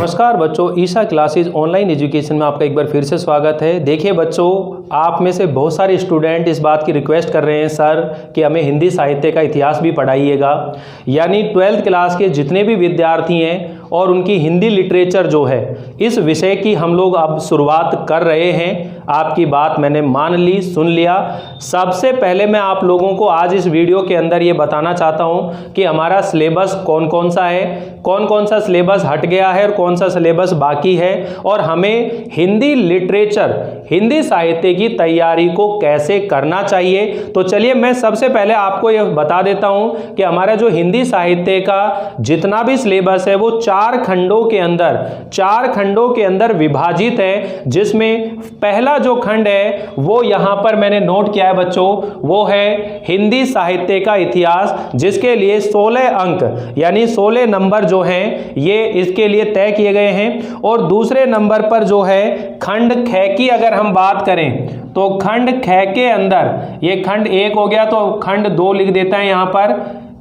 नमस्कार बच्चों, Isha classes online education में आपका एक बार फिर से स्वागत है। देखिए बच्चों, आप में से बहुत सारे स्टूडेंट इस बात की रिक्वेस्ट कर रहे हैं सर कि हमें हिंदी साहित्य का इतिहास भी पढ़ाइएगा। यानी 12th क्लास के जितने भी विद्यार्थी हैं और उनकी हिंदी लिटरेचर जो है, इस विषय की हम लोग अब शुरुआत कर रहे हैं। आपकी बात मैंने मान ली, सुन लिया। सबसे पहले मैं आप लोगों को आज इस वीडियो के अंदर ये बताना चाहता हूँ कि हमारा सिलेबस कौन कौन सा है, कौन कौन सा सिलेबस हट गया है और कौन सा सिलेबस बाकी है, और हमें हिंदी लिटरेचर, हिंदी साहित्य की तैयारी को कैसे करना चाहिए। तो चलिए मैं सबसे पहले आपको यह बता देता हूँ कि हमारा जो हिंदी साहित्य का जितना भी सिलेबस है वो चार खंडों के अंदर विभाजित है, जिसमें पहला जो खंड है वो यहां पर मैंने नोट किया है बच्चों, वो है हिंदी साहित्य का इतिहास, जिसके लिए 16 अंक यानी 16 नंबर जो हैं ये इसके लिए तय किए गए हैं। और दूसरे नंबर पर जो है खंड ख की अगर हम बात करें तो खंड ख के अंदर ये खंड 1 हो गया, तो खंड 2 लिख देता है यहां पर।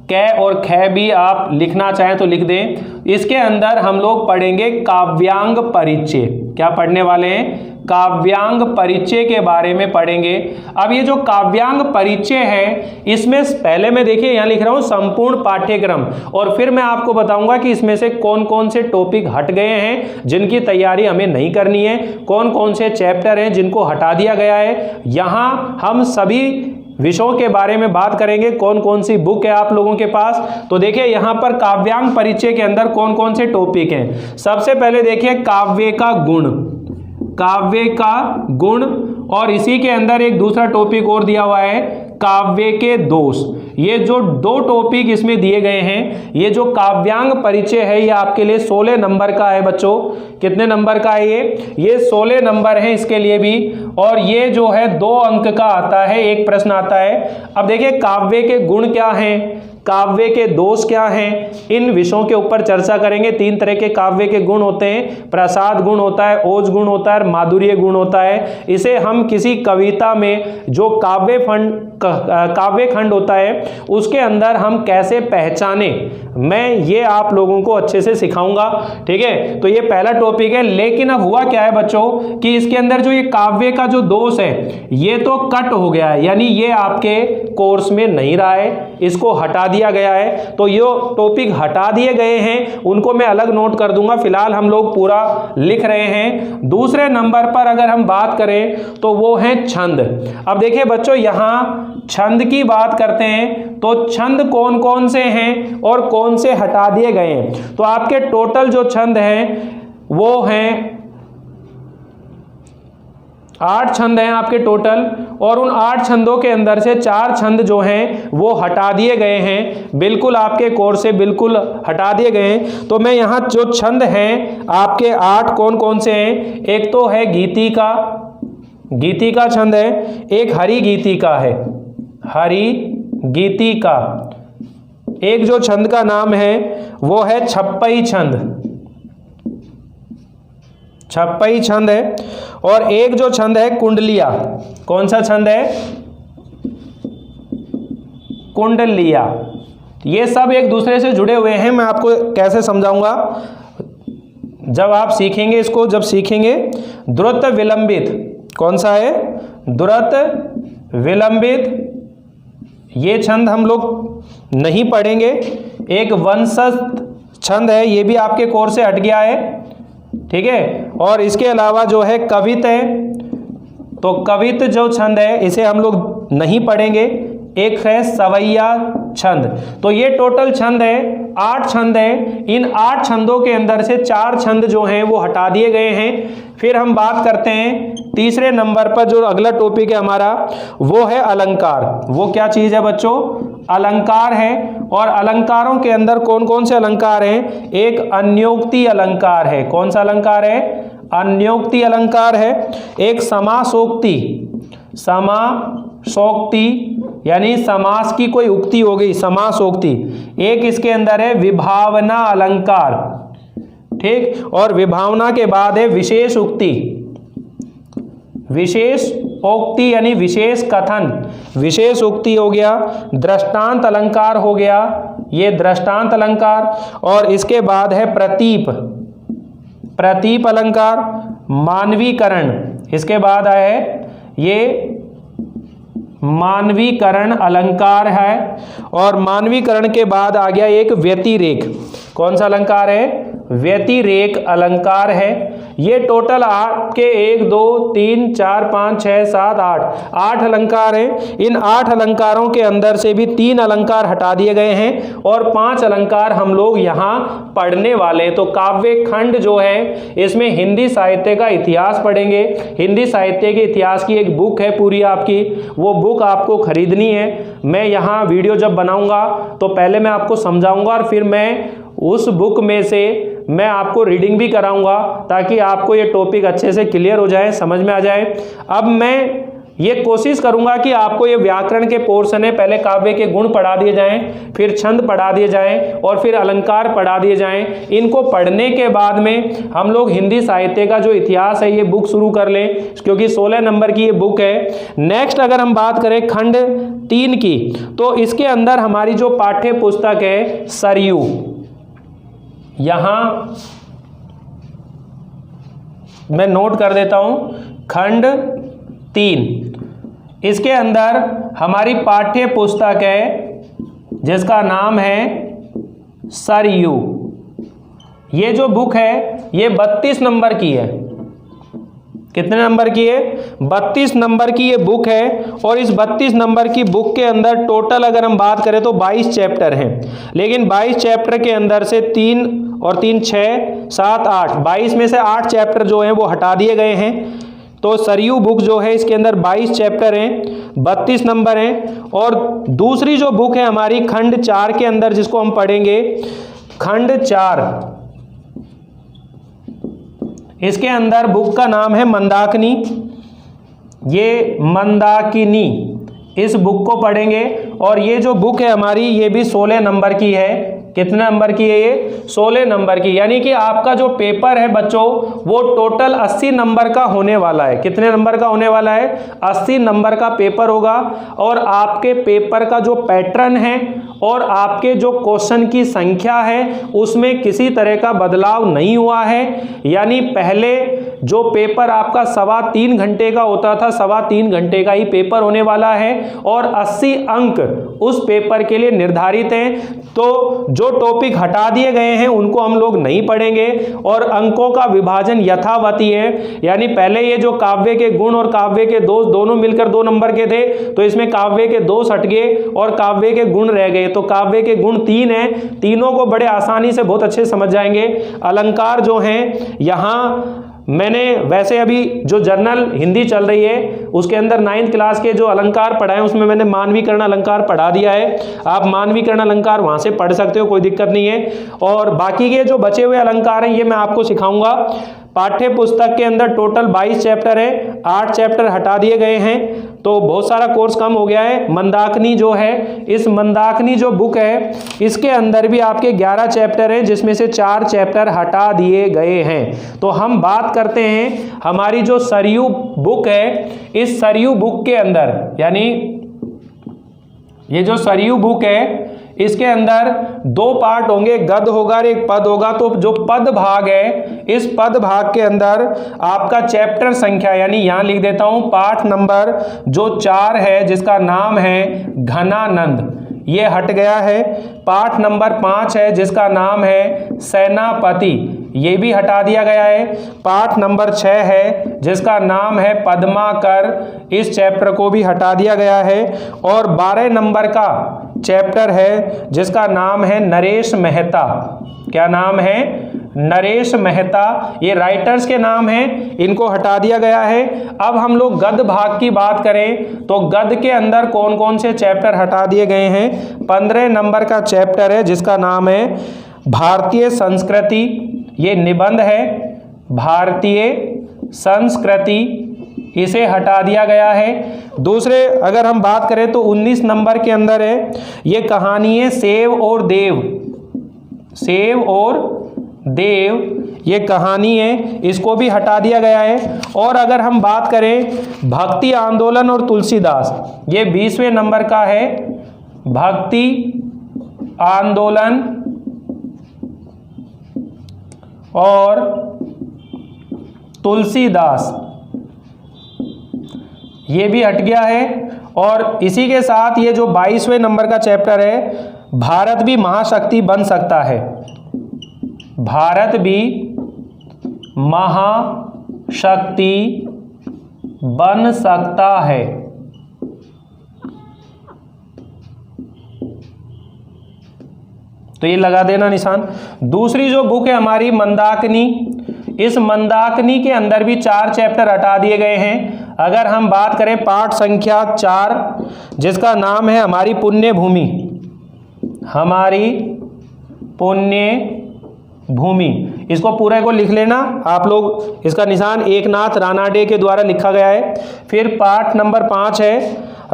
कै और ख भी आप लिखना चाहें तो लिख दें। इसके अंदर हम लोग पढ़ेंगे काव्यांग परिचय। क्या पढ़ने वाले हैं? काव्यांग परिचय के बारे में पढ़ेंगे। अब ये जो काव्यांग परिचय है, इसमें पहले मैं देखिए यहाँ लिख रहा हूँ संपूर्ण पाठ्यक्रम, और फिर मैं आपको बताऊंगा कि इसमें से कौन कौन से टॉपिक हट गए हैं जिनकी तैयारी हमें नहीं करनी है, कौन कौन से चैप्टर हैं जिनको हटा दिया गया है। यहाँ हम सभी विषयों के बारे में बात करेंगे, कौन कौन सी बुक है आप लोगों के पास। तो देखिए यहाँ पर काव्यांग परिचय के अंदर कौन कौन से टॉपिक हैं। सबसे पहले देखिए काव्य का गुण, काव्य का गुण, और इसी के अंदर एक दूसरा टॉपिक और दिया हुआ है काव्य के दोष। ये जो दो टॉपिक इसमें दिए गए हैं, ये जो काव्यांग परिचय है ये आपके लिए 16 नंबर का है बच्चों। कितने नंबर का है ये 16 नंबर है इसके लिए भी, और ये जो है 2 अंक का आता है, एक प्रश्न आता है। अब देखिए काव्य के गुण क्या हैं, काव्य के दोष क्या हैं, इन विषयों के ऊपर चर्चा करेंगे। 3 तरह के काव्य के गुण होते हैं, प्रसाद गुण होता है, ओज गुण होता है और माधुर्य गुण होता है। इसे हम किसी कविता में जो काव्य खंड होता है उसके अंदर हम कैसे पहचाने, मैं ये आप लोगों को अच्छे से सिखाऊंगा, ठीक है। तो ये पहला टॉपिक है। लेकिन अब हुआ क्या है बच्चों कि इसके अंदर जो ये काव्य का जो दोष है ये तो कट हो गया है, यानी ये आपके कोर्स में नहीं रहा है, इसको हटा दिया गया है। तो ये टॉपिक हटा दिए गए हैं, उनको मैं अलग नोट कर दूंगा। फिलहाल हम लोग पूरा लिख रहे हैं। दूसरे नंबर पर अगर हम बात करें तो वो है छंद। अब देखिए बच्चों, यहाँ छंद की बात करते हैं तो छंद कौन कौन से हैं और कौन से हटा दिए गए हैं। तो आपके टोटल जो छंद हैं वो हैं 8 छंद हैं आपके टोटल, और उन 8 छंदों के अंदर से 4 छंद जो हैं वो हटा दिए गए हैं, बिल्कुल आपके कोर्स से बिल्कुल हटा दिए गए हैं। तो मैं यहाँ जो छंद हैं आपके 8 कौन कौन से हैं, एक तो है गीति का छंद है, एक हरि गीति का है, हरि गीति का। एक जो छंद का नाम है वो है छप्पई छंद है, और एक जो छंद है कुंडलिया। कौन सा छंद है? कुंडलिया। ये सब एक दूसरे से जुड़े हुए हैं। मैं आपको कैसे समझाऊंगा जब आप सीखेंगे इसको, जब सीखेंगे। द्रुत विलंबित, कौन सा है? द्रुत विलंबित। ये छंद हम लोग नहीं पढ़ेंगे। एक वंशस्थ छंद है, ये भी आपके कोर्स से हट गया है, ठीक है। और इसके अलावा जो है कवित है, तो कवित जो छंद है इसे हम लोग नहीं पढ़ेंगे। एक है सवैया छंद। तो ये टोटल छंद है, 8 छंद है। इन 8 छंदों के अंदर से 4 छंद जो हैं वो हटा दिए गए हैं। फिर हम बात करते हैं तीसरे नंबर पर, जो अगला टॉपिक है हमारा वो है अलंकार। वो क्या चीज़ है बच्चों? अलंकार है। और अलंकारों के अंदर कौन कौन से अलंकार हैं? एक अन्योक्ति अलंकार है। कौन सा अलंकार है? अन्योक्ति अलंकार है। एक समासोक्ति यानी समास की कोई उक्ति हो गई, समासोक्ति। एक इसके अंदर है विभावना अलंकार, ठीक। और विभावना के बाद है विशेष उक्ति, विशेष उक्ति यानी विशेष कथन, विशेष उक्ति हो गया। दृष्टांत अलंकार हो गया, ये दृष्टांत अलंकार। और इसके बाद है प्रतीप, प्रतीप अलंकार, मानवीकरण, इसके बाद आया है ये मानवीकरण अलंकार है, और मानवीकरण के बाद आ गया एक व्यतिरेक। कौन सा अलंकार है? व्यतिरेक अलंकार है। ये टोटल आपके 1 2 3 4 5 6 7 8 अलंकार हैं। इन 8 अलंकारों के अंदर से भी 3 अलंकार हटा दिए गए हैं और 5 अलंकार हम लोग यहाँ पढ़ने वाले। तो काव्य खंड जो है इसमें हिंदी साहित्य का इतिहास पढ़ेंगे। हिंदी साहित्य के इतिहास की एक बुक है पूरी आपकी, वो बुक आपको खरीदनी है। मैं यहाँ वीडियो जब बनाऊंगा तो पहले मैं आपको समझाऊंगा और फिर मैं उस बुक में से मैं आपको रीडिंग भी कराऊंगा ताकि आपको ये टॉपिक अच्छे से क्लियर हो जाए, समझ में आ जाए। अब मैं ये कोशिश करूंगा कि आपको ये व्याकरण के पोर्शन है, पहले काव्य के गुण पढ़ा दिए जाएं, फिर छंद पढ़ा दिए जाएं और फिर अलंकार पढ़ा दिए जाएं। इनको पढ़ने के बाद में हम लोग हिंदी साहित्य का जो इतिहास है ये बुक शुरू कर लें, क्योंकि 16 नंबर की ये बुक है। नेक्स्ट अगर हम बात करें खंड 3 की, तो इसके अंदर हमारी जो पाठ्य पुस्तक है सरयू, यहां मैं नोट कर देता हूं खंड 3, इसके अंदर हमारी पाठ्य पुस्तक है जिसका नाम है सरयू। ये जो बुक है ये 32 नंबर की है। कितने नंबर की है? 32 नंबर की ये बुक है। और इस 32 नंबर की बुक के अंदर टोटल अगर हम बात करें तो 22 चैप्टर हैं, लेकिन 22 चैप्टर के अंदर से 3 और 3 6 7 8 22 में से 8 चैप्टर जो हैं वो हटा दिए गए हैं। तो सरयू बुक जो है इसके अंदर 22 चैप्टर हैं, 32 नंबर हैं। और दूसरी जो बुक है हमारी खंड 4 के अंदर, जिसको हम पढ़ेंगे खंड 4, इसके अंदर बुक का नाम है मंदाकिनी। ये मंदाकिनी, इस बुक को पढ़ेंगे। और ये जो बुक है हमारी ये भी 16 नंबर की है। कितने नंबर की है ये? 16 नंबर की। यानी कि आपका जो पेपर है बच्चों वो टोटल 80 नंबर का होने वाला है। कितने नंबर का होने वाला है? 80 नंबर का पेपर होगा। और आपके पेपर का जो पैटर्न है और आपके जो क्वेश्चन की संख्या है उसमें किसी तरह का बदलाव नहीं हुआ है। यानी पहले जो पेपर आपका 3.25 घंटे का होता था, 3.25 घंटे का ही पेपर होने वाला है और 80 अंक उस पेपर के लिए निर्धारित हैं। तो जो टॉपिक हटा दिए गए हैं उनको हम लोग नहीं पढ़ेंगे और अंकों का विभाजन यथावती है। यानी पहले ये जो काव्य के गुण और काव्य के दोष दोनों मिलकर 2 नंबर के थे, तो इसमें काव्य के दोष हट गए और काव्य के गुण रह गए। तो काव्य के गुण 3 हैं, तीनों को बड़े आसानी से बहुत अच्छे समझ जाएंगे। अलंकार जो हैं यहाँ मैंने वैसे अभी जो जर्नल हिंदी चल रही है उसके अंदर 9th क्लास के जो अलंकार पढ़ाए उसमें मैंने मानवीकरण अलंकार पढ़ा दिया है। आप मानवीकरण अलंकार वहां से पढ़ सकते हो, कोई दिक्कत नहीं है। और बाकी के जो बचे हुए अलंकार हैं ये मैं आपको सिखाऊंगा। पाठ्य पुस्तक के अंदर टोटल 22 चैप्टर है, 8 चैप्टर हटा दिए गए हैं, तो बहुत सारा कोर्स कम हो गया है। मंदाकिनी जो है, इस मंदाकिनी जो बुक है इसके अंदर भी आपके 11 चैप्टर हैं, जिसमें से 4 चैप्टर हटा दिए गए हैं। तो हम बात करते हैं हमारी जो सरयू बुक है, इस सरयू बुक के अंदर, यानी ये जो सरयू बुक है इसके अंदर 2 पार्ट होंगे, गद्य होगा और एक पद होगा। तो जो पद भाग है इस पद भाग के अंदर आपका चैप्टर संख्या, यानी यहां लिख देता हूं पाठ नंबर जो 4 है जिसका नाम है घनानंद, ये हट गया है। पाठ नंबर 5 है जिसका नाम है सेनापति, ये भी हटा दिया गया है। पाठ नंबर 6 है जिसका नाम है पद्माकर, इस चैप्टर को भी हटा दिया गया है। और 12 नंबर का चैप्टर है जिसका नाम है नरेश मेहता। क्या नाम है? नरेश मेहता। ये राइटर्स के नाम हैं, इनको हटा दिया गया है। अब हम लोग गद्य भाग की बात करें तो गद्य के अंदर कौन कौन से चैप्टर हटा दिए गए हैं? 15 नंबर का चैप्टर है जिसका नाम है भारतीय संस्कृति, ये निबंध है भारतीय संस्कृति, इसे हटा दिया गया है। दूसरे अगर हम बात करें तो 19 नंबर के अंदर है ये कहानी है सेव और देव, सेव और देव, ये कहानी है, इसको भी हटा दिया गया है। और अगर हम बात करें भक्ति आंदोलन और तुलसीदास, ये 20वें नंबर का है, भक्ति आंदोलन और तुलसीदास, ये भी हट गया है। और इसी के साथ ये जो 22वें नंबर का चैप्टर है, भारत भी महाशक्ति बन सकता है, भारत भी महाशक्ति बन सकता है। तो ये लगा देना निशान। दूसरी जो बुक है हमारी मंदाकिनी, इस मंदाकिनी के अंदर भी 4 चैप्टर हटा दिए गए हैं। अगर हम बात करें पाठ संख्या 4, जिसका नाम है हमारी पुण्य भूमि, हमारी पुण्य भूमि, इसको पूरे को लिख लेना आप लोग। इसका निशान एकनाथ रानाडे के द्वारा लिखा गया है। फिर पाठ नंबर 5 है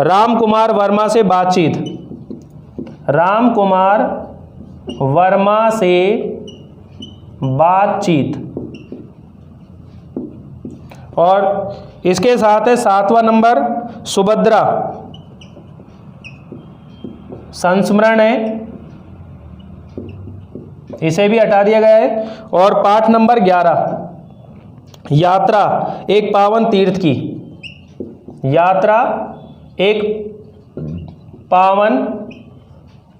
राम कुमार वर्मा से बातचीत, राम कुमार वर्मा से बातचीत। और इसके साथ है 7वां नंबर सुभद्रा संस्मरण है, इसे भी हटा दिया गया है। और पाठ नंबर 11 यात्रा एक पावन तीर्थ की, यात्रा एक पावन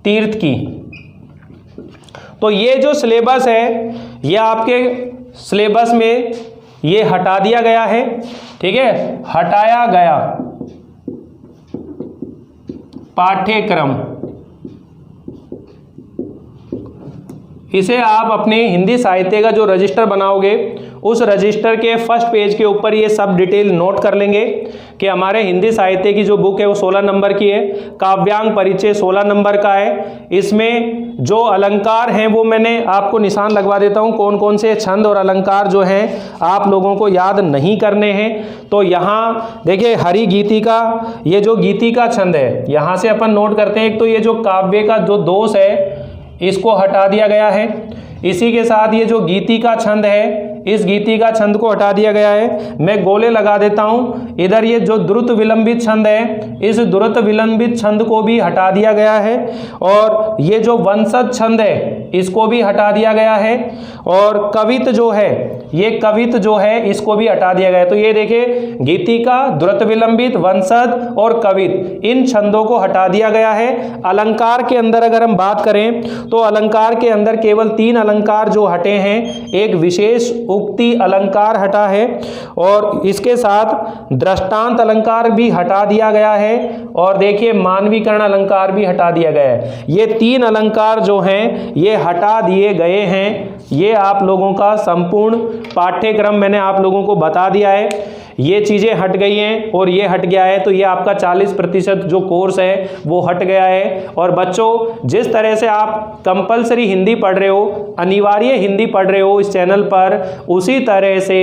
तीर्थ की। तो ये जो सिलेबस है ये आपके सिलेबस में ये हटा दिया गया है, ठीक है, हटाया गया पाठ्यक्रम। इसे आप अपने हिंदी साहित्य का जो रजिस्टर बनाओगे, उस रजिस्टर के फर्स्ट पेज के ऊपर ये सब डिटेल नोट कर लेंगे कि हमारे हिंदी साहित्य की जो बुक है वो 16 नंबर की है, काव्यांग परिचय 16 नंबर का है। इसमें जो अलंकार हैं वो मैंने आपको निशान लगवा देता हूँ, कौन कौन से छंद और अलंकार जो हैं आप लोगों को याद नहीं करने हैं। तो यहाँ देखिए हरि गीतिका, ये जो गीतिका छंद है यहाँ से अपन नोट करते हैं। एक तो ये जो काव्य का जो दोष है इसको हटा दिया गया है। इसी के साथ ये जो गीतिका छंद है, इस गीतिका छंद को हटा दिया गया है। मैं गोले लगा देता हूं। इधर ये जो द्रुत विलंबित छंद है, इस द्रुत विलंबित छंद को भी हटा दिया गया है। और ये जो वंशज छंद है इसको भी हटा दिया गया है। और कवित जो है, ये कवित जो है इसको भी हटा दिया गया है। तो ये देखिए गीतिका, द्रुत विलंबित, वंशज और कवित, इन छंदों को हटा दिया गया है। अलंकार के अंदर अगर हम बात करें तो अलंकार के अंदर केवल 3 अलंकार जो हटे हैं, एक विशेष उक्ति अलंकार हटा है और इसके साथ दृष्टांत अलंकार भी हटा दिया गया है। और देखिए मानवीकरण अलंकार भी हटा दिया गया है। ये 3 अलंकार जो हैं ये हटा दिए गए हैं। ये आप लोगों का संपूर्ण पाठ्यक्रम मैंने आप लोगों को बता दिया है। ये चीज़ें हट गई हैं और ये हट गया है, तो ये आपका 40% जो कोर्स है वो हट गया है। और बच्चों जिस तरह से आप कंपलसरी हिंदी पढ़ रहे हो, अनिवार्य हिंदी पढ़ रहे हो इस चैनल पर, उसी तरह से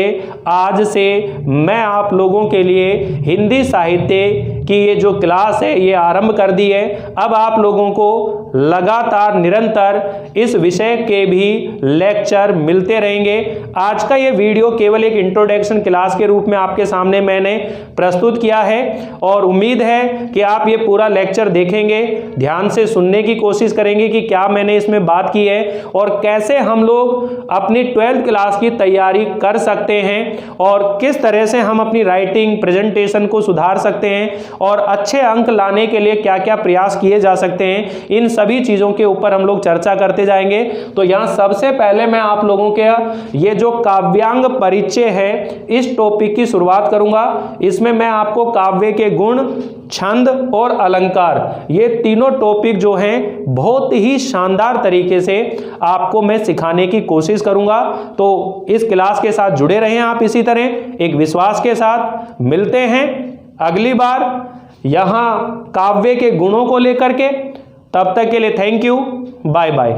आज से मैं आप लोगों के लिए हिंदी साहित्य की ये जो क्लास है ये आरंभ कर दी है। अब आप लोगों को लगातार निरंतर इस विषय के भी लेक्चर मिलते रहेंगे। आज का ये वीडियो केवल एक इंट्रोडक्शन क्लास के रूप में आपके सामने मैंने प्रस्तुत किया है और उम्मीद है कि आप ये पूरा लेक्चर देखेंगे, ध्यान से सुनने की कोशिश करेंगे कि क्या मैंने इसमें बात की है और कैसे हम लोग अपनी 12th क्लास की तैयारी कर सकते हैं और किस तरह से हम अपनी राइटिंग प्रेजेंटेशन को सुधार सकते हैं और अच्छे अंक लाने के लिए क्या क्या प्रयास किए जा सकते हैं। इन सभी चीज़ों के ऊपर हम लोग चर्चा करते जाएंगे। तो यहाँ सबसे पहले मैं आप लोगों के ये जो काव्यांग परिचय है इस टॉपिक की शुरुआत करूंगा। इसमें मैं आपको काव्य के गुण, छंद और अलंकार, ये तीनों टॉपिक जो हैं बहुत ही शानदार तरीके से आपको मैं सिखाने की कोशिश करूंगा। तो इस क्लास के साथ जुड़े रहें आप इसी तरह एक विश्वास के साथ। मिलते हैं अगली बार यहाँ काव्य के गुणों को लेकर के। तब तक के लिए थैंक यू, बाय बाय।